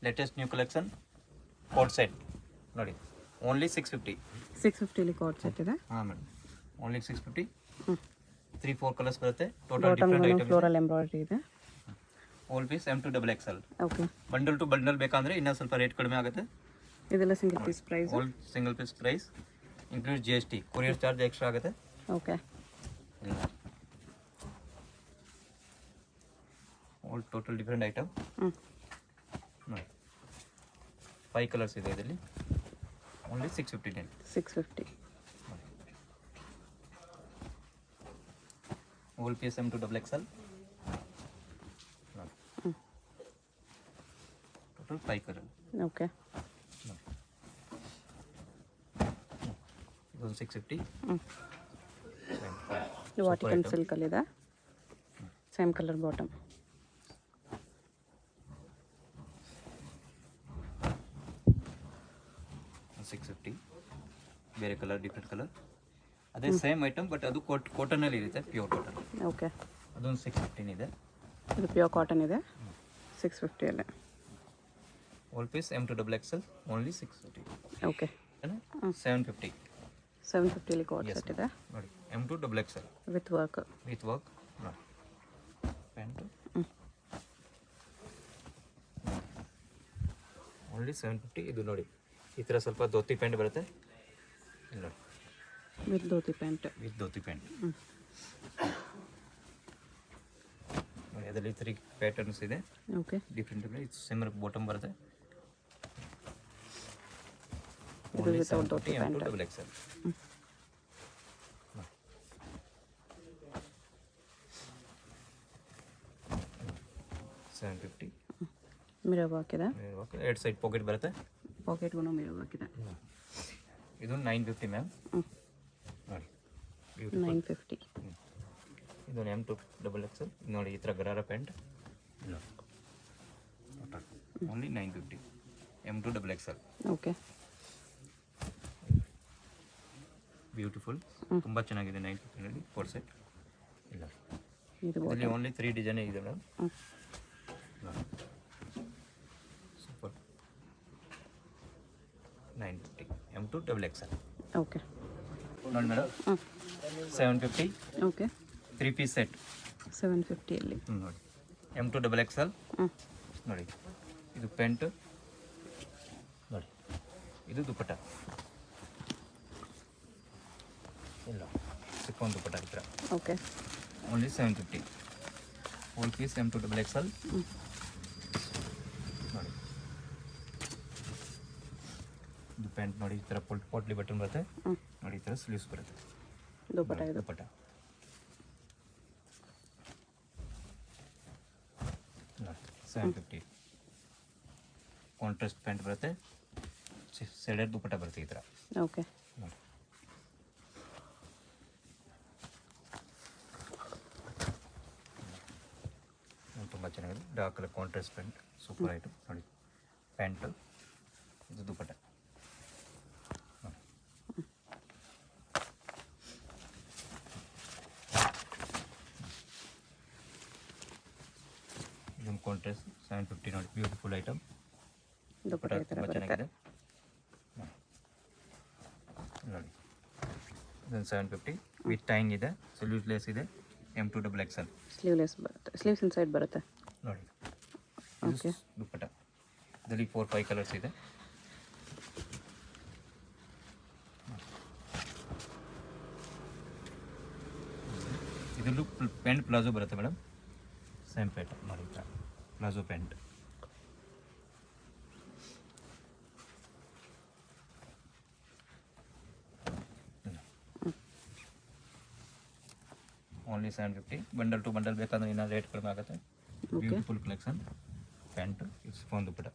Latest new collection coat set ನೋಡಿ, only 650. 650 coat set ಇದೆ. ಹಾಂ ಮೇಡಮ್, ಓನ್ಲಿ 650. ಹ್ಞೂ 3-4 ಕಲರ್ಸ್ ಬರುತ್ತೆ. Total bottom different item. Floral embroidery ಇದೆ. Whole piece M2XXL. Okay, bundle to bundle ಬೇಕಂದ್ರೆ ಇನ್ನೂ ಸ್ವಲ್ಪ ರೇಟ್ ಕಡಿಮೆ ಆಗುತ್ತೆ. ಇದೆಲ್ಲ single piece price. Whole single piece price include GST, courier charge extra ಆಗುತ್ತೆ. Okay, all total different item. ಹ್ಞೂ ನೋಡಿ 5 ಕಲರ್ಸ್ ಇದೆ ಇದರಲ್ಲಿ. Only 650. 650. Whole piece M2XXL. Total 5 colour. Okay, ಇದೊಂದು 650. ಇದು ವಾಟಿಕನ್ ಸಿಲ್ಕಲ್ಲಿದೆ. Same colour bottom. ಬೇರೆ ಕಲರ್, ಡಿಫ್ರೆಂಟ್ ಕಲರ್, ಅದೇ ಸೇಮ್ ಐಟಮ್ ಬಟ್ ಅದು ಕಾಟನಲ್ಲಿ ಇರುತ್ತೆ, ಪ್ಯೂರ್ ಕಾಟನ್. ಓಕೆ, ಅದೊಂದು 615 ಇದೆ. ಇದು ಪ್ಯೂರ್ ಕಾಟನ್ ಇದೆ. 650 ಅಲ್ಲೇ. Whole piece M2XXL only 650. Okay, 750. 750 coat set ಇದೆ ನೋಡಿ, M2XXL ವಿತ್ ವರ್ಕ್. ನೋಡಿ ಪ್ಯಾಂಟು ಓನ್ಲಿ 750. ಇದು ನೋಡಿ ಈ ಥರ ಸ್ವಲ್ಪ ಧೋತಿ ಪ್ಯಾಂಟ್ ಬರುತ್ತೆ. ಇಲ್ಲ with dhoti pant. With dhoti pant ನೋಡಿ, ಅದರಲ್ಲಿ 3 ಪ್ಯಾಟರ್ನ್ಸ್ ಇದೆ. ಓಕೆ, ಡಿಫ್ರೆಂಟ್ ಇದು ಸಿಮಿಲರ್ ಬಾಟಮ್ ಬರುತ್ತೆ. ಇದು without dhoti pant. M2XXL. $750. Mirror work ಇದೆ. ಎರಡು ಸೈಡ್ ಪಾಕೆಟ್ ಬರುತ್ತೆ. ಪಾಕೆಟ್ಗೂ ಮಿರರ್ ವರ್ಕ್ ಇದೆ. ಇದು 950 ಮ್ಯಾಮ್. ನೋಡಿ 950. ಇದು M2XXL. ನೋಡಿ ಈ ಥರ gharara pant. Only 950. M2XXL. Okay, beautiful, ತುಂಬ ಚೆನ್ನಾಗಿದೆ. 950 ಕೋಟ್ ಸೆಟ್. ಇಲ್ಲ ಇದು ಇದರಲ್ಲಿ ಓನ್ಲಿ 3 ಡಿಸೈನ್ ಇದೆ ಮೇಡಮ್. ಸೂಪರ್. 950 M2XXL. ಓಕೆ ನೋಡಿ ಮೇಡಮ್, 750. ಓಕೆ, 3 ಪೀಸ್ ಸೆಟ್ 750 ಅಲ್ಲಿ. ನೋಡಿ M2XXL. ನೋಡಿ ಇದು ಪ್ಯಾಂಟ್. ನೋಡಿ ಇದು ದುಪ್ಪಟ್ಟ. ಇಲ್ಲ ಚಿಕ್ಕೊಂದು ದುಪ್ಪಟ್ಟ ಈ ಥರ. Okay, only 750. Whole piece M2XXL. ನೋಡಿ ಇದು ಪ್ಯಾಂಟ್ ನೋಡಿ ಈ ಥರ ಪೋಟ್ಲಿ ಬಟನ್ ಬರುತ್ತೆ. ನೋಡಿ ಈ ಥರ ಸ್ಲೀವ್ಸ್ ಬರುತ್ತೆ. ದುಪ್ಪಟ್ಟ ಇದು. ದುಪ್ಪಟ್ಟ ನೋಡಿ 750. ಕಾಂಟ್ರಾಸ್ಟ್ ಪ್ಯಾಂಟ್ ಬರುತ್ತೆ. ಸೆಡೆಡ್ ದುಪ್ಪಟ್ಟ ಬರುತ್ತೆ ಈ ಥರ. ಓಕೆ, ನೋಡಿ ತುಂಬ ಚೆನ್ನಾಗಿದೆ. Dark colour contrast pant, super item. ನೋಡಿ ಪ್ಯಾಂಟು, ಇದು ದುಪ್ಪಟ್ಟ. ಇದೊಂದು ಕಾಂಟ್ರಾಸ್ಟ್ 750. ನೋಡಿ ಬ್ಯೂಟಿಫುಲ್ ಐಟಮ್. ದುಪ್ಪಟ್ಟ ಈ ಥರ ತುಂಬ ಬರುತ್ತೆ. ಚೆನ್ನಾಗಿದೆ. ನೋಡಿ ಇದೊಂದು 750 ವಿತ್ ಟೈಂಗ್ ಇದೆ, ಸ್ಲೀವ್ಲೆಸ್ ಇದೆ. M2XXL. ಸ್ಲೀವ್ಲೆಸ್ ಬರುತ್ತೆ. ಸ್ಲೀವ್ಸ್ ಇನ್ಸೈಡ್ ಬರುತ್ತೆ. ನೋಡಿ ಓಕೆ, ದುಪ್ಪಟ್ಟ. ಇದರಲ್ಲಿ 4-5 ಕಲರ್ಸ್ ಇದೆ. ಇದರಲ್ಲೂ ಪ್ಯಾಂಟ್ ಪ್ಲಾಜೋ ಬರುತ್ತೆ ಮೇಡಮ್. ಸೇಮ್ ಪ್ಯಾಂಟ್ ನೋಡಿ, palazzo pant. Only 750. Bundle to bundle ಬೇಕಾದ್ರೆ ಇನ್ನೂ ರೇಟ್ ಕಡಿಮೆ ಆಗುತ್ತೆ. Beautiful collection. ಪ್ಯಾಂಟು ಇದು ಫೋನ್ ದುಪ್ಪಟ್ಟ.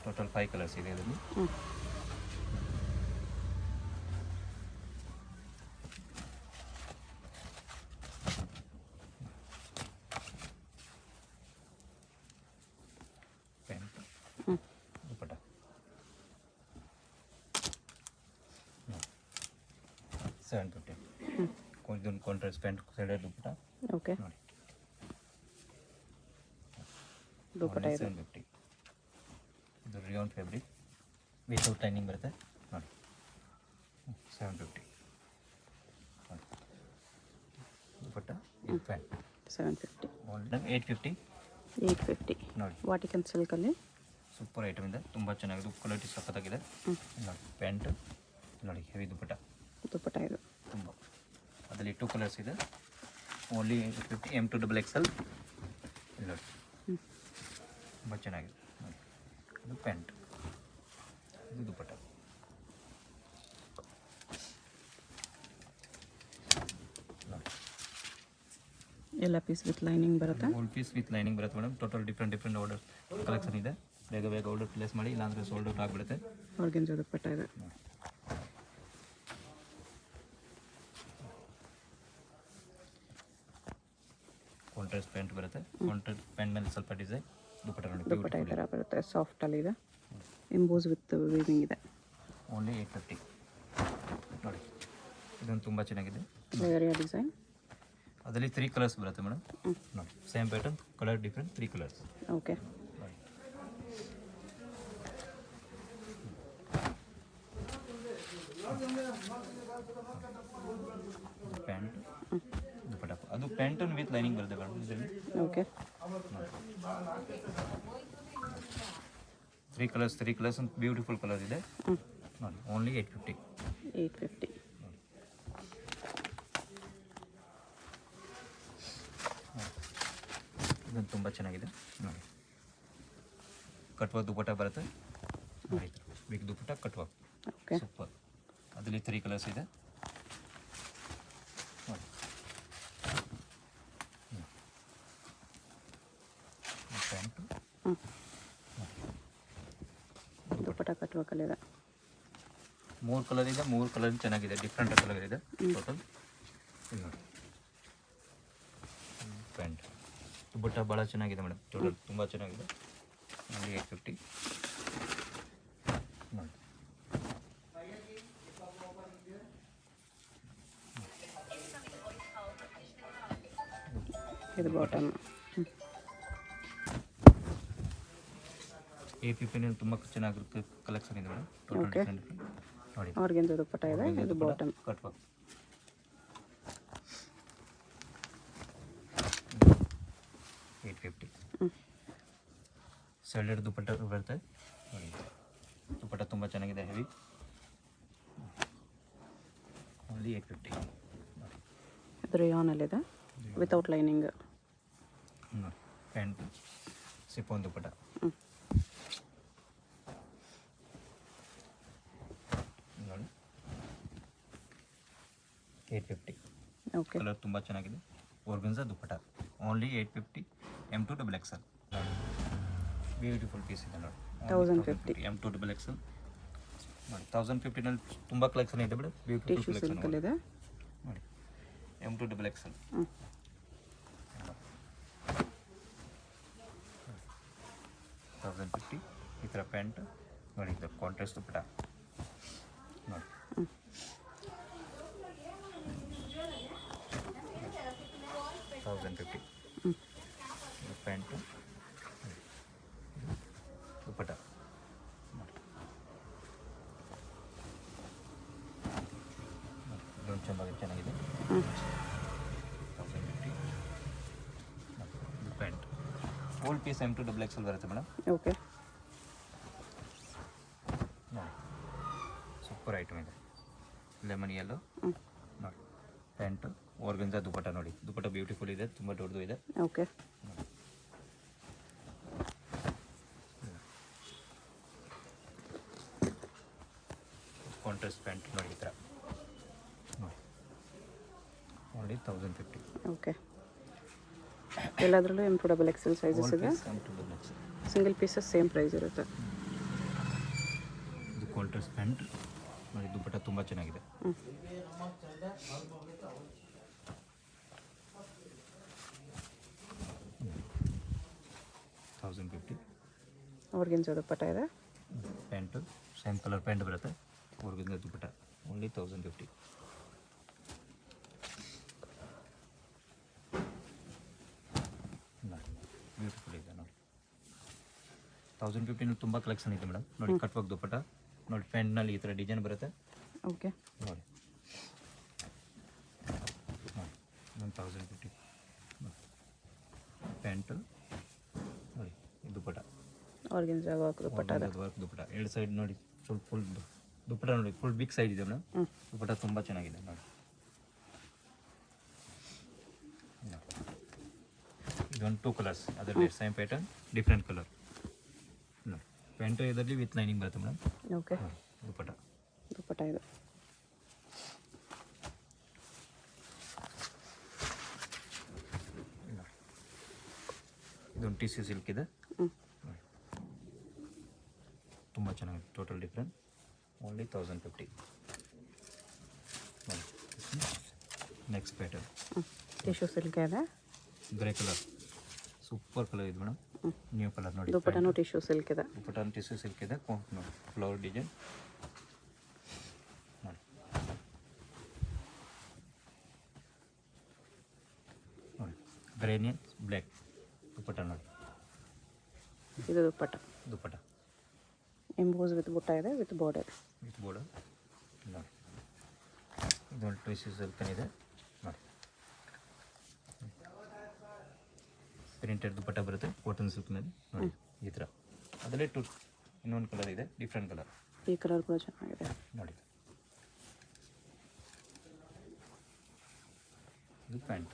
ಟೋಟಲ್ 5 ಕಲರ್ಸ್ ಇದೆ ಇದರಲ್ಲಿ. ದುಪ್ಪಟ್ಟ 750. ಇದೊಂದು contrast pant sided dupatta okay ನೋಡಿ ದುಪ್ಪಟ ಇದೆ 750. ಇದು ರಿಯಾನ್ ಫ್ಯಾಬ್ರಿಕ್ ವಿತೌಟ್ ಲೈನಿಂಗ್ ಬರುತ್ತೆ ನೋಡಿ 750 ನೋಡಿ ದುಪ್ಪಟ್ಟ ಇದು ಪ್ಯಾಂಟ್ 750 ಓನ್ಲಿ 850 850 ನೋಡಿ ವಾಟಿಕನ್ ಸಿಲ್ಕಲ್ಲಿ ಸೂಪರ್ ಐಟಮ್ ಇದೆ ತುಂಬ ಚೆನ್ನಾಗಿದೆ ಕ್ವಾಲಿಟಿ ಸಖತ್ತಾಗಿದೆ ನೋಡಿ ಪ್ಯಾಂಟ್ ನೋಡಿ ಹೆವಿ ದುಪ್ಪಟ್ಟ ಇದು ತುಂಬ ಅದರಲ್ಲಿ 2 ಕಲರ್ಸ್ ಇದೆ ಓನ್ಲಿ 850 M2XXL ಇಲ್ಲಿ ನೋಡಿ ತುಂಬ ಚೆನ್ನಾಗಿದೆ ನೋಡಿ ಇದು ಪ್ಯಾಂಟ್ ಇದು ದುಪ್ಪಟ್ಟ ನೋಡಿ ಎಲ್ಲ ಪೀಸ್ ವಿತ್ ಲೈನಿಂಗ್ ಬರುತ್ತೆ ಫುಲ್ ಪೀಸ್ ವಿತ್ ಲೈನಿಂಗ್ ಬರುತ್ತೆ madam total different order collection ಇದೆ ಬೇಗ ಆರ್ಡರ್ ಪ್ಲೇಸ್ ಮಾಡಿ ಇಲ್ಲಾಂದರೆ ಸೋಲ್ಡ್ ಔಟ್ ಆಗಿಬಿಡುತ್ತೆ ಆರ್ಗೆನ್ಜಾ ದುಪ್ಪಟ್ಟ ಇದೆ ಕಾಂಟ್ರಾಸ್ಟ್ ಪ್ಯಾಂಟ್ ಬರುತ್ತೆ ಕಾಂಟ್ರಾಸ್ಟ್ ಪ್ಯಾಂಟ್ ಮೇಲೆ ಸ್ವಲ್ಪ ಡಿಸೈನ್ ದುಪ್ಪಟ್ಟ ನೋಡಿ ದುಪ್ಪಟ್ಟ ಈ ಥರ ಬರುತ್ತೆ ಸಾಫ್ಟಲ್ಲಿ ಇದೆ ಎಂಬೋಸ್ ವಿತ್ ವೀವಿಂಗ್ ಇದೆ ಓನ್ಲಿ 850 ನೋಡಿ ಇದೊಂದು ತುಂಬ ಚೆನ್ನಾಗಿದೆ ಲೇಯರಿಯ ಡಿಸೈನ್ ಅದರಲ್ಲಿ 3 ಕಲರ್ಸ್ ಬರುತ್ತೆ ಮೇಡಮ್ ನೋಡಿ same pattern colour different 3 colours okay pant dupatta ಅದು ಪ್ಯಾಂಟ್ ವಿತ್ ಲೈನಿಂಗ್ ಬರುತ್ತೆ ಮೇಡಮ್ ಇದರಲ್ಲಿ ಓಕೆ 3 ಕಲರ್ಸ್ ಒಂದು ಬ್ಯೂಟಿಫುಲ್ ಕಲರ್ ಇದೆ ನೋಡಿ ಓನ್ಲಿ 850 ಇದೊಂದು ತುಂಬ ಚೆನ್ನಾಗಿದೆ ನೋಡಿ ಕಟ್ವಾ ದುಪ್ಪಟ್ಟ ಬರುತ್ತೆ ನೋಡಿ ಬಿಗ್ ದುಪ್ಪಟ್ಟ ಕಟ್ವಾ ಓಕೆ ಸೂಪರ್ ಅದರಲ್ಲಿ 3 ಕಲರ್ಸ್ ಇದೆ ನೋಡಿ ಪ್ಯಾಂಟು ದುಪ್ಪಟ್ಟ ಕಟ್ಟುವ ಕಲರ್ 3 ಕಲರ್ ಇದೆ 3 ಕಲರ್ ಚೆನ್ನಾಗಿದೆ ಡಿಫ್ರೆಂಟ್ ಕಲರ್ ಇದೆ ಟೋಟಲ್ ನೋಡಿ ಪ್ಯಾಂಟ್ ದುಪ್ಪಟ್ಟ ಭಾಳ ಚೆನ್ನಾಗಿದೆ ಮೇಡಮ್ ಟೋಟಲ್ ತುಂಬ ಚೆನ್ನಾಗಿದೆ ನೋಡಿ 850 ನೋಡಿ ಇದು ಬಾಟಮ್ A50 ತುಂಬ ಚೆನ್ನಾಗಿರುತ್ತೆ ಕಲೆಕ್ಷನ್ ಇದೆ ಮೇಡಮ್ ಟೋಟಲ್ Okay. ಡಿಫ್ರೆಂಟ್ ನೋಡಿ ಆರ್ಗೆನ್ಜಾ ದುಪ್ಪಟ್ಟ ಇದೆ ಇದು ಬಾಟಮ್ ಕಟ್ವಾ 850 ಸೆಲ್ಡೆಡ್ ದುಪ್ಪಟ್ಟ ಬರುತ್ತೆ ನೋಡಿ ದುಪ್ಪಟ್ಟ ತುಂಬ ಚೆನ್ನಾಗಿದೆ ಹೆವಿ ಓನ್ಲಿ 850 ಇದು ರಿಯಾನಲ್ಲಿದೆ ವಿತೌಟ್ ಲೈನಿಂಗ್ ನೋಡಿ ಪ್ಯಾಂಟ್ ಸಿಫೋನ್ ದುಪ್ಪಟ್ಟ ನೋಡಿ 850 ಓಕೆ ಕಲರ್ ತುಂಬ ಚೆನ್ನಾಗಿದೆ ಆರ್ಗನ್ಜಾ ದುಪ್ಪಟ್ಟ ಓನ್ಲಿ 850 M2XXL ಬ್ಯೂಟಿಫುಲ್ ಪೀಸ್ ಇದೆ ನೋಡಿ 1050 M2XXL ನೋಡಿ 1050ನಲ್ಲಿ ತುಂಬ ಕಲೆಕ್ಷನ್ ಇದೆ ಬಿಡು ಬ್ಯೂಟಿಫುಲ್ ಟಿಶ್ಯೂ ಕಲೆಕ್ಷನ್ ಸಿಲ್ಕಲ್ಲಿದೆ ನೋಡಿ M2XXL 1050 ಈ ಥರ ಪ್ಯಾಂಟ್ ನೋಡಿ ಇದು ಕಾಂಟ್ರಾಸ್ಟ್ ದುಪ್ಪಟ್ಟ ನೋಡಿ $1050 ಪ್ಯಾಂಟು ದುಪ್ಪಟ್ಟ ಇದೊಂದು ಚೆನ್ನಾಗಿದೆ 1050 ಪ್ಯಾಂಟ್ ಫುಲ್ ಪೀಸ್ M2XXL ಬರುತ್ತೆ ಮೇಡಮ್ ಓಕೆ ನೋಡಿ ಸೂಪರ್ ಐಟಮ್ ಇದೆ ಲೆಮನ್ ಯೆಲ್ಲೋ ನೋಡಿ ಪ್ಯಾಂಟು ಆರ್ಗನ್ಜಾ ದುಪ್ಪಟ್ಟ ನೋಡಿ ದುಪ್ಪಟ್ಟ ಬ್ಯೂಟಿಫುಲ್ ಇದೆ ತುಂಬ ದೊಡ್ಡದು ಇದೆ ಓಕೆ ಕಾಂಟ್ರಾಸ್ಟ್ ಪ್ಯಾಂಟ್ ನೋಡಿ ಈ ಥರ ನೋಡಿ ಓನ್ಲಿ 1050 ಓಕೆ ಎಲ್ಲದರಲ್ಲೂ M2XXL ಸೈಜಸ್ ಇದೆ M2XXL single pieces same price ಇರುತ್ತೆ ಇದು ಕಾಂಟ್ರಾಸ್ಟ್ ಪ್ಯಾಂಟ್ ನೋಡಿ ದುಪ್ಪಟ್ಟ ತುಂಬ ಚೆನ್ನಾಗಿದೆ $1050 ಆರ್ಗೆನ್ಜಾ ದುಪ್ಪಟ್ಟ ಇದೆ ಪ್ಯಾಂಟು ಸೇಮ್ ಕಲರ್ ಪ್ಯಾಂಟ್ ಬರುತ್ತೆ ಆರ್ಗನ್ಜಾ ದುಪ್ಪಟ್ಟ ಓನ್ಲಿ 1050 1050 ತುಂಬ ಕಲೆಕ್ಷನ್ ಇದೆ ಮೇಡಮ್ ನೋಡಿ. ಕಟ್ ವರ್ಕ್ ದುಪ್ಪಟ್ಟ ನೋಡಿ, ಪ್ಯಾಂಟ್ನಲ್ಲಿ ಈ ಥರ ಡಿಸೈನ್ ಬರುತ್ತೆ ಓಕೆ. ನೋಡಿ. ನೋಡಿ 1050 ಪ್ಯಾಂಟು ನೋಡಿ, ಇದು ದುಪ್ಪಟ್ಟ ಆರ್ಗೆನ್ಜಾ ವರ್ಕ್ ದುಪ್ಪಟ್ಟ ಅದ. ವರ್ಕ್ ದುಪ್ಪಟ್ಟ ಎರಡು ಸೈಡ್ ನೋಡಿ, ಫುಲ್ ದುಪ್ಪಟ್ಟ ನೋಡಿ, ಫುಲ್ ಬಿಗ್ ಸೈಡ್ ಇದೆ ಮೇಡಮ್. ದುಪ್ಪಟ್ಟ ತುಂಬ ಚೆನ್ನಾಗಿದೆ ನೋಡಿ. ಇದೊಂದು 2 ಕಲರ್ಸ್, ಅದರಲ್ಲಿ ಸೇಮ್ ಪ್ಯಾಟರ್ನ್ ಡಿಫ್ರೆಂಟ್ ಕಲರ್ ನೋಡಿ. ಪ್ಯಾಂಟು ಇದರಲ್ಲಿ ವಿತ್ ಲೈನಿಂಗ್ ಬರುತ್ತೆ ಮೇಡಮ್. ಓಕೆ. ದುಪ್ಪಟ್ಟ ದುಪ್ಪಟ್ಟ ಇದು. ಇದೊಂದು ಟಿಶ್ಯೂ ಸಿಲ್ಕ್ ಇದೆ, ತುಂಬ ಚೆನ್ನಾಗಿದೆ. Total different, only 1050. Next pattern tissue silk ಇದೆ, ಗ್ರೇ ಕಲರ್, ಸೂಪರ್ ಕಲರ್ ಇದೆ ಮೇಡಮ್. ನ್ಯೂ ಕಲರ್ ನೋಡಿ. ದುಪ್ಪಟ್ಟನು ಟಿಶ್ಯೂ ಸಿಲ್ಕ್ ಇದೆ. ದುಪ್ಪಟ್ಟ ಟಿಶ್ಯೂ ಸಿಲ್ಕ್ ಇದೆ ನೋಡಿ, ಫ್ಲವರ್ ಡಿಸೈನ್ ನೋಡಿ. ನೋಡಿ ಗ್ರೇನಿಯನ್ ಬ್ಲ್ಯಾಕ್ ದುಪ್ಪಟ್ಟ ನೋಡಿ. ಇದು ದುಪ್ಪಟ್ಟ. ದುಪ್ಪಟ್ಟ ಎಂಬೋಸ್ ವಿತ್ ಬುಟ್ಟ ಇದೆ, ವಿತ್ ಬಾರ್ಡರ್. ವಿತ್ ಬೋರ್ಡರ್ ನೋಡಿ. ಇದೊಂದು ಟಿಶ್ಯೂ ಸಿಲ್ಕ್ ಇದೆ ನೋಡಿ. ಪ್ರಿಂಟೆಡ್ ದುಪ್ಪಟ್ಟ ಬರುತ್ತೆ ಕಾಟನ್ ಸಿಲ್ಕ್ನಲ್ಲಿ ನೋಡಿ ಈ ಥರ. ಅದರಲ್ಲಿ ಇನ್ನೊಂದು ಕಲರ್ ಇದೆ, ಡಿಫ್ರೆಂಟ್ ಕಲರ್. ಈ ಕಲರ್ ಕೂಡ ಚೆನ್ನಾಗಿದೆ ನೋಡಿ. ಇದು ಪ್ಯಾಂಟ್,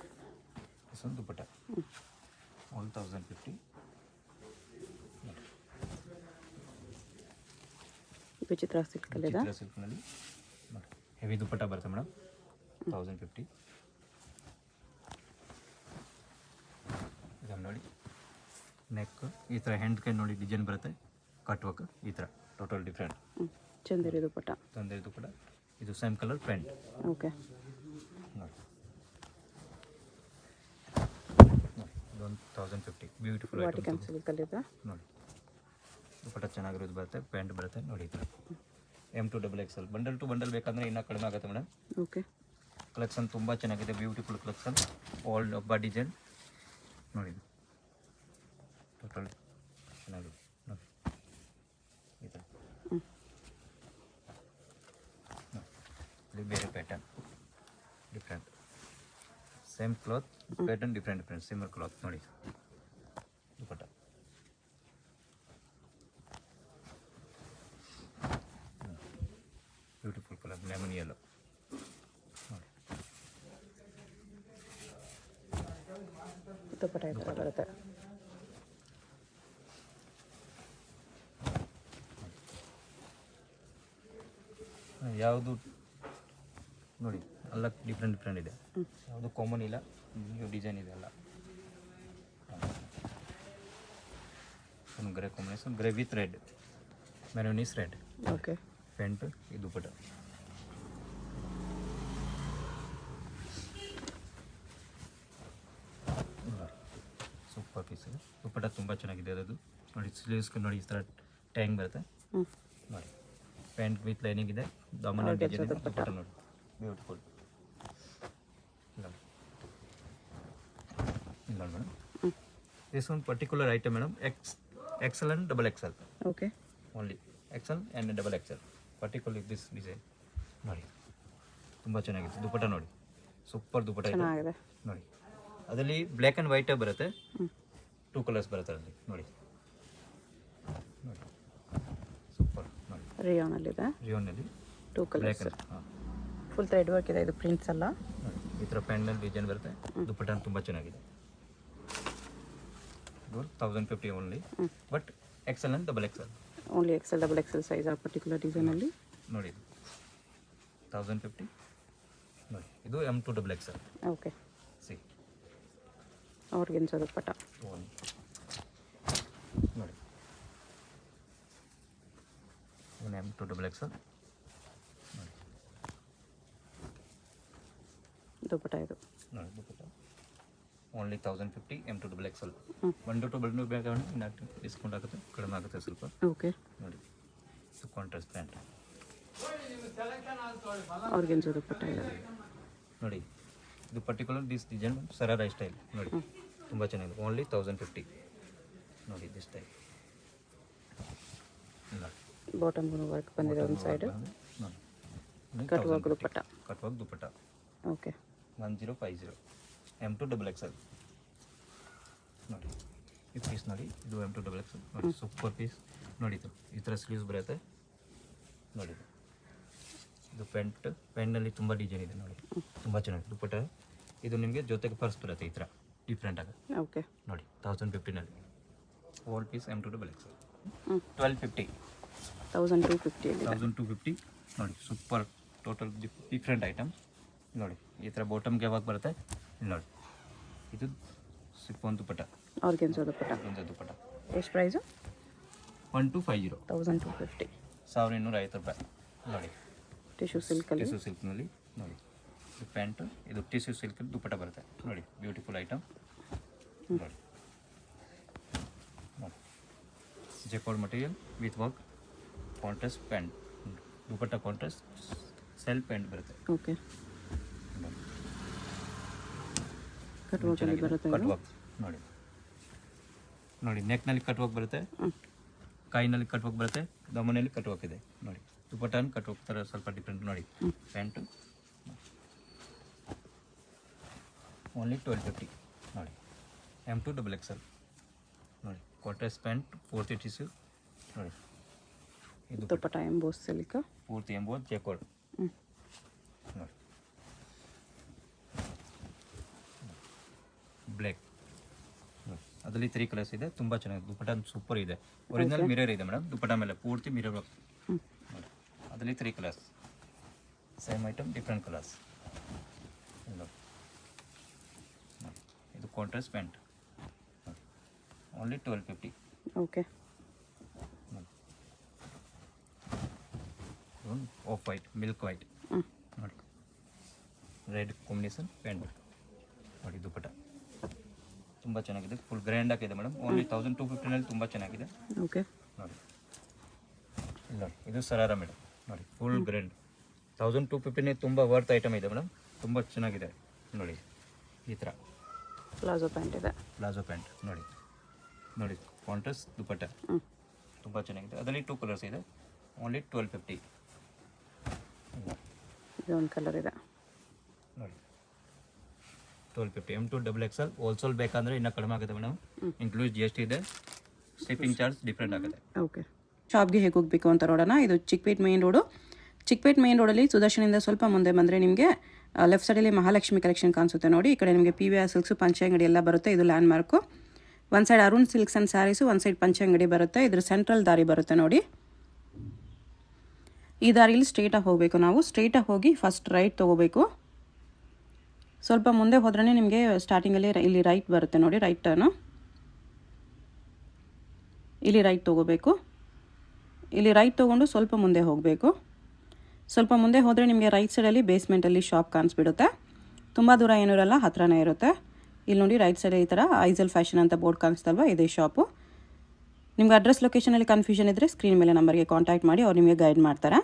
ಇದೊಂದು ದುಪ್ಪಟ್ಟ, ಆಲ್ 1050. ವಿಚಿತ್ರ ಸಿಲ್ಕಲ್ಲಿ ಇದೆ. ಚಿತ್ರ ಸಿಲ್ಕ್ನಲ್ಲಿ ನೋಡಿ, ಹೆವಿ ದುಪ್ಪಟ್ಟ ಬರುತ್ತೆ ಮೇಡಮ್. 1050. ಇದನ್ನು ನೋಡಿ, ನೆಕ್ ಈ ಥರ ಹ್ಯಾಂಡ್ ಕೈ ನೋಡಿ ಡಿಸೈನ್ ಬರುತ್ತೆ, ಕಟ್ ವರ್ಕ್ ಈ ಥರ ಟೋಟಲ್ ಡಿಫ್ರೆಂಟ್. ಚಂದೇರಿ ದುಪ್ಪಟ್ಟ. ತಂದೆ ದುಪ್ಪಟ್ಟ, ಇದು ಸೇಮ್ ಕಲರ್ ಪ್ಯಾಂಟ್ ಓಕೆ. ನೋಡಿ. ಇದೊಂದು 1050 ಬ್ಯೂಟಿಫುಲ್ ವಾಟಿಕನ್ ಸಿಲ್ಕಲ್ಲಿ ಇದೆ ನೋಡಿ. ದುಪ್ಪಟ್ಟ ಚೆನ್ನಾಗಿರೋದು ಬರುತ್ತೆ, ಪ್ಯಾಂಟ್ ಬರುತ್ತೆ ನೋಡಿ ಈ ಥರ. M2 XXL bundle to bundle ಬೇಕಂದರೆ ಇನ್ನೂ ಕಡಿಮೆ ಆಗುತ್ತೆ ಮೇಡಮ್. ಓಕೆ. ಕಲೆಕ್ಷನ್ ತುಂಬ ಚೆನ್ನಾಗಿದೆ, ಬ್ಯೂಟಿಫುಲ್ ಕಲೆಕ್ಷನ್, ಆಲ್ ಡಬ್ಬಾ ಡಿಸೈನ್ ನೋಡಿ. ಟೋಟಲ್ ಚೆನ್ನಾಗಿದೆ ನೋಡಿ ಈ ಥರ. ಇಲ್ಲಿ ಬೇರೆ pattern different, same cloth pattern different similar cloth ನೋಡಿ. ದುಪ್ಪಟ್ಟ ಬ್ಯೂಟಿಫುಲ್ ಕಲರ್ ಲೆಮನ್ ಯೆಲ್ಲೋ ನೋಡಿ. ದುಪ್ಪಟ್ಟ ಈ ಥರ ಬರುತ್ತೆ. ಯಾವುದು ನೋಡಿ ಎಲ್ಲ ಡಿಫ್ರೆಂಟ್ ಇದೆ, ಯಾವುದು ಕಾಮನ್ ಇಲ್ಲ, ನ್ಯೂ ಡಿಸೈನ್ ಇದೆ ಎಲ್ಲ. ಒಂದು grey combination, grey with red, maroonish red. Okay. Pant ಇದು ದುಪ್ಪಟ್ಟ. ಸೂಪರ್ ಪೀಸ್ ಇದೆ, ದುಪ್ಪಟ್ಟ ತುಂಬ ಚೆನ್ನಾಗಿದೆ ಅದು ನೋಡಿ. ಸ್ಲೀವ್ಸ್ಗೆ ನೋಡಿ ಈ ಥರ ಟ್ಯಾಂಗ್ ಬರುತ್ತೆ ನೋಡಿ. ಪ್ಯಾಂಟ್ ವಿತ್ ಲೈನಿಂಗ್ ಇದೆ, ದಾಮನ್ ಡಿಸೈನ್ ಇದೆ, ದುಪ್ಪಟ್ಟ ನೋಡಿ ಬ್ಯೂಟಿಫುಲ್. ಇಲ್ಲ madam, this one particular item madam, XL and XXL okay. Only XL and XXL particular this design ನೋಡಿ. ತುಂಬ ಚೆನ್ನಾಗಿದೆ ದುಪ್ಪಟ್ಟ ನೋಡಿ, ಸೂಪರ್ ದುಪ್ಪಟ್ಟ ಇದೆ ಚೆನ್ನಾಗಿದೆ ನೋಡಿ. ಅದರಲ್ಲಿ ಬ್ಲ್ಯಾಕ್ ಆ್ಯಂಡ್ ವೈಟೇ ಬರುತ್ತೆ, 2 ಕಲರ್ಸ್ ಬರುತ್ತೆ ಅದರಲ್ಲಿ ನೋಡಿ. ನೋಡಿ ಸೂಪರ್ ನೋಡಿ. ರಿಯೋನಲ್ಲಿದೆ, ರಿಯೋನಲ್ಲಿ 2 ಬ್ಲ್ಯಾಕ್ ಕಲರ್ಸ್. ಹಾಂ ಫುಲ್ ಥ್ರೆಡ್ ವರ್ಕ್ ಇದೆ, ಇದು ಪ್ರಿಂಟ್ಸ್ ಅಲ್ಲ ನೋಡಿ. ಈ ಥರ ಪ್ಯಾಂಟ್ನಲ್ಲಿ ಡಿಸೈನ್ ಬರುತ್ತೆ, ದುಪ್ಪಟ್ಟ ತುಂಬ ಚೆನ್ನಾಗಿದೆ. ಇದು 1050 only, but XL and XXL only XL XXL size ಆ ಪರ್ಟಿಕ್ಯುಲರ್ ಡಿಸೈನಲ್ಲಿ ನೋಡಿ. ಇದು 1050 ನೋಡಿ. ಇದು M2 XXL ಓಕೆ. ಸಿ ಆರ್ಗೆನ್ಜಾ ದುಪ್ಪಟ್ಟ ನೋಡಿ. ಇದು M2 XXL ನೋಡಿ. ದುಪ್ಪಟ್ಟ ಇದು ನೋಡಿ ದುಪ್ಪಟ್ಟ ಓನ್ಲಿ 1050 M2 XXL. 1 to 2 ಬೇಕಾದ್ರೆ ಇನ್ನು ಡಿಸ್ಕೌಂಟ್ ಆಗುತ್ತೆ, ಕಡಿಮೆ ಆಗುತ್ತೆ ಸ್ವಲ್ಪ ಓಕೆ. ನೋಡಿ. ಇದು ಕಾಂಟ್ರಾಸ್ಟ್ ಪ್ಯಾಂಟ್ ಆರ್ಗೆನ್ಜಾ ದುಪ್ಪಟ್ಟ ಇದೆ ನೋಡಿ. ಇದು particular this design sharara style ನೋಡಿ, ತುಂಬ ಚೆನ್ನಾಗಿದೆ. ಓನ್ಲಿ 1050 ನೋಡಿ ದಿಸ್ ಟೈಪ್ ನೋಡಿ ಬಾಟಮ್ಗೂ ವರ್ಕ್ ಬಂದಿದೆ ಒಂದು ಸೈಡ್. ನೋಡಿ ಕಟ್ ವರ್ಕ್ ದುಪ್ಪಟ್ಟ. ಕಟ್ ವರ್ಕ್ ದುಪ್ಪಟ್ಟ. ಓಕೆ 1050 M2XXL ನೋಡಿ. ಈ ಪೀಸ್ ನೋಡಿ, ಇದು M2XXL ನೋಡಿ, ಸೂಪರ್ ಪೀಸ್ ನೋಡಿ. ಇದು ಈ ಥರ ಸ್ಲೀವ್ಸ್ ಬರುತ್ತೆ ನೋಡಿ. ಇದು ಪ್ಯಾಂಟ್ನಲ್ಲಿ ತುಂಬ ಡಿಸೈನ್ ಇದೆ ನೋಡಿ, ತುಂಬ ಚೆನ್ನಾಗಿದೆ ದುಪ್ಪಟ್ಟ. ಇದು ನಿಮಗೆ ಜೊತೆಗೆ ಪರ್ಸ್ ಬರುತ್ತೆ ಈ ಥರ ಡಿಫ್ರೆಂಟಾಗಿ. ಓಕೆ ನೋಡಿ 1050ನಲ್ಲಿ ಓಲ್ಡ್ ಪೀಸ್ M2XXL 1250. 1250 ನೋಡಿ. ಸೂಪರ್ ಟೋಟಲ್ ಡಿಫ್ರೆಂಟ್ ಐಟಮ್ ನೋಡಿ. ಈ ಥರ ಬಾಟಮ್ಗೆ ಯಾವಾಗ ಬರುತ್ತೆ ಇಲ್ಲಿ ನೋಡಿ. ಇದು ಸಿಫಾನ್ ದುಪ್ಪಟ್ಟ, ಆರ್ಗೆನ್ಸಾ ದುಪ್ಪಟ್ಟ. ದುಪ್ಪಟ್ಟ ಎಷ್ಟು ಪ್ರೈಸು? 1250. 1250. 1250 ರೂಪಾಯಿ ನೋಡಿ. ಟಿಶ್ಯೂ ಸಿಲ್ಕಲ್ಲಿ. ಟಿಶ್ಯೂ ಸಿಲ್ಕ್ನಲ್ಲಿ ನೋಡಿ. ಇದು ಪ್ಯಾಂಟು, ಇದು ಟಿಶ್ಯೂ ಸಿಲ್ಕ್ ದುಪ್ಪಟ್ಟ ಬರುತ್ತೆ ನೋಡಿ. ಬ್ಯೂಟಿಫುಲ್ ಐಟಮ್ ನೋಡಿ. ನೋಡಿ jacquard material with work, contrast pant, dupatta contrast, self pant ಬರುತ್ತೆ. ಓಕೆ ಕಟ್ ವರ್ಕಲ್ಲಿ ಬರುತ್ತೆ. ಕಟ್ ವರ್ಕ್ ನೋಡಿ. ನೋಡಿ ನೆಕ್ನಲ್ಲಿ ಕಟ್ ವರ್ಕ್ ಬರುತ್ತೆ, ಕೈನಲ್ಲಿ ಕಟ್ ವರ್ಕ್ ಬರುತ್ತೆ, ದಮನಲ್ಲಿ ಕಟ್ ವರ್ಕ್ ಇದೆ ನೋಡಿ. ದುಪ್ಪಟ್ಟನ ಕಟ್ ವರ್ಕ್ ಥರ ಸ್ವಲ್ಪ ಡಿಫ್ರೆಂಟ್ ನೋಡಿ. ಪ್ಯಾಂಟು ಓನ್ಲಿ 1250 ನೋಡಿ. M2XXL ನೋಡಿ. ಕಾಂಟ್ರಾಸ್ಟ್ ಪ್ಯಾಂಟ್, ಪೂರ್ತಿ ಟಿಶ್ಯೂ ನೋಡಿ. ಇದು ದುಪ್ಪಟ್ಟ ಎಂಬೋಸ್ ಸಿಲ್ಕ್, ಪೂರ್ತಿ ಎಂಬೋಸ್ ಜೆಕಾರ್ಡ್ ನೋಡಿ. ಬ್ಲ್ಯಾಕ್ ನೋಡಿ. ಅದರಲ್ಲಿ 3 ಕಲರ್ಸ್ ಇದೆ, ತುಂಬ ಚೆನ್ನಾಗಿದೆ. ದುಪ್ಪಟ್ಟ ಸೂಪರ್ ಇದೆ. ಒರಿಜಿನಲ್ ಮಿರರ್ ಇದೆ ಮೇಡಮ್ ದುಪ್ಪಟ್ಟ ಮೇಲೆ, ಪೂರ್ತಿ ಮಿರರ್ ವರ್ಕ್ ನೋಡಿ. ಅದರಲ್ಲಿ 3 colours, same item different colours ನೋಡಿ. ಇದು contrast pant only 1250. Okay of white, milk white ನೋಡಿ. ರೆಡ್ ಕಾಂಬಿನೇಷನ್ ಪ್ಯಾಂಟ್ ನೋಡಿ. ದುಪ್ಪಟ್ಟ ತುಂಬ ಚೆನ್ನಾಗಿದೆ, ಫುಲ್ ಗ್ರ್ಯಾಂಡ್ ಆಗಿದೆ ಮೇಡಮ್. ಓನ್ಲಿ 1250ನಲ್ಲಿ ತುಂಬ ಚೆನ್ನಾಗಿದೆ. ಓಕೆ ನೋಡಿ. ಇಲ್ಲ ನೋಡಿ, ಇದು ಸರಾರ ಮೇಡಮ್ ನೋಡಿ. ಫುಲ್ ಗ್ರ್ಯಾಂಡ್ 1250ನೇ ತುಂಬ ವರ್ತ್ ಐಟಮ್ ಇದೆ ಮೇಡಮ್. ತುಂಬ ಚೆನ್ನಾಗಿದೆ ನೋಡಿ. ಈ ಥರ ಪ್ಲಾಜೋ ಪ್ಯಾಂಟ್ ಇದೆ. ಪ್ಲಾಜೋ ಪ್ಯಾಂಟ್ ನೋಡಿ. ನೋಡಿ ಕಾಂಟ್ರಾಸ್ಟ್ ದುಪ್ಪಟ್ಟ ತುಂಬ ಚೆನ್ನಾಗಿದೆ. ಅದರಲ್ಲಿ 2 ಕಲರ್ಸ್ ಇದೆ, ಓನ್ಲಿ 1250 ಇದೊಂದು ಕಲರ್ ಇದೆ ನೋಡಿ. 1250 M2XXL ಹೋಲ್ಸೇಲ್ ಬೇಕಂದರೆ ಇನ್ನೂ ಕಡಿಮೆ ಆಗುತ್ತೆ ಮೇಡಮ್. ಇನ್ಕ್ಲೂಡ್ GST ಇದೆ, ಶಿಪ್ಪಿಂಗ್ ಚಾರ್ಜ್ ಡಿಫ್ರೆಂಟ್ ಆಗುತ್ತೆ. ಓಕೆ ಶಾಪ್ಗೆ ಹೇಗೆ ಹೋಗಬೇಕು ಅಂತ ನೋಡೋಣ. ಇದು Chickpet main road. Chickpet main ರೋಡಲ್ಲಿ ಸುದರ್ಶನಿಂದ ಸ್ವಲ್ಪ ಮುಂದೆ ಬಂದರೆ ನಿಮಗೆ ಲೆಫ್ಟ್ ಸೈಡಲ್ಲಿ ಮಹಾಲಕ್ಷ್ಮಿ ಕಲೆಕ್ಷನ್ ಕಾಣಿಸುತ್ತೆ ನೋಡಿ. ಈ ಕಡೆ ನಿಮಗೆ PVR ಸಿಲ್ಕ್ಸು, ಪಂಚೆ ಅಂಗಡಿ ಎಲ್ಲ ಬರುತ್ತೆ. ಇದು ಲ್ಯಾಂಡ್ ಮಾರ್ಕು. ಒಂದು side Arun silks and saris, ಒಂದು ಸೈಡ್ ಪಂಚೆ ಅಂಗಡಿ ಬರುತ್ತೆ. ಇದ್ರ ಸೆಂಟ್ರಲ್ ದಾರಿ ಬರುತ್ತೆ ನೋಡಿ. ಈ ದಾರಿಯಲ್ಲಿ ಸ್ಟ್ರೇಟಾಗಿ ಹೋಗಬೇಕು ನಾವು. ಸ್ಟ್ರೇಟಾಗಿ ಹೋಗಿ ಫಸ್ಟ್ ರೈಟ್ ತೊಗೋಬೇಕು. ಸ್ವಲ್ಪ ಮುಂದೆ ಹೋದ್ರೇ ನಿಮಗೆ ಸ್ಟಾರ್ಟಿಂಗಲ್ಲಿ ಇಲ್ಲಿ ರೈಟ್ ಬರುತ್ತೆ ನೋಡಿ. ರೈಟ್ ಟರ್ನು, ಇಲ್ಲಿ ರೈಟ್ ತೊಗೋಬೇಕು. ಇಲ್ಲಿ ರೈಟ್ ತೊಗೊಂಡು ಸ್ವಲ್ಪ ಮುಂದೆ ಹೋಗಬೇಕು. ಸ್ವಲ್ಪ ಮುಂದೆ ಹೋದರೆ ನಿಮಗೆ ರೈಟ್ ಸೈಡಲ್ಲಿ ಬೇಸ್ಮೆಂಟಲ್ಲಿ ಶಾಪ್ ಕಾಣಿಸ್ಬಿಡುತ್ತೆ. ತುಂಬ ದೂರ ಏನೂ ಇರಲ್ಲ, ಹತ್ರನೇ ಇರುತ್ತೆ. ಇಲ್ಲಿ ನೋಡಿ ರೈಟ್ ಸೈಡ್ ಈ ಥರ ಐಸಲ್ ಫ್ಯಾಷನ್ ಅಂತ ಬೋರ್ಡ್ ಕಾಣಿಸ್ತಲ್ವ, ಇದೇ ಶಾಪು. ನಿಮ್ಗೆ ಅಡ್ರೆಸ್ ಲೊಕೇಶನಲ್ಲಿ ಕನ್ಫ್ಯೂಷನ್ ಇದ್ದರೆ ಸ್ಕ್ರೀನ್ ಮೇಲೆ ನಂಬರ್ಗೆ ಕಾಂಟ್ಯಾಕ್ಟ್ ಮಾಡಿ, ಅವ್ರು ನಿಮಗೆ ಗೈಡ್ ಮಾಡ್ತಾರೆ.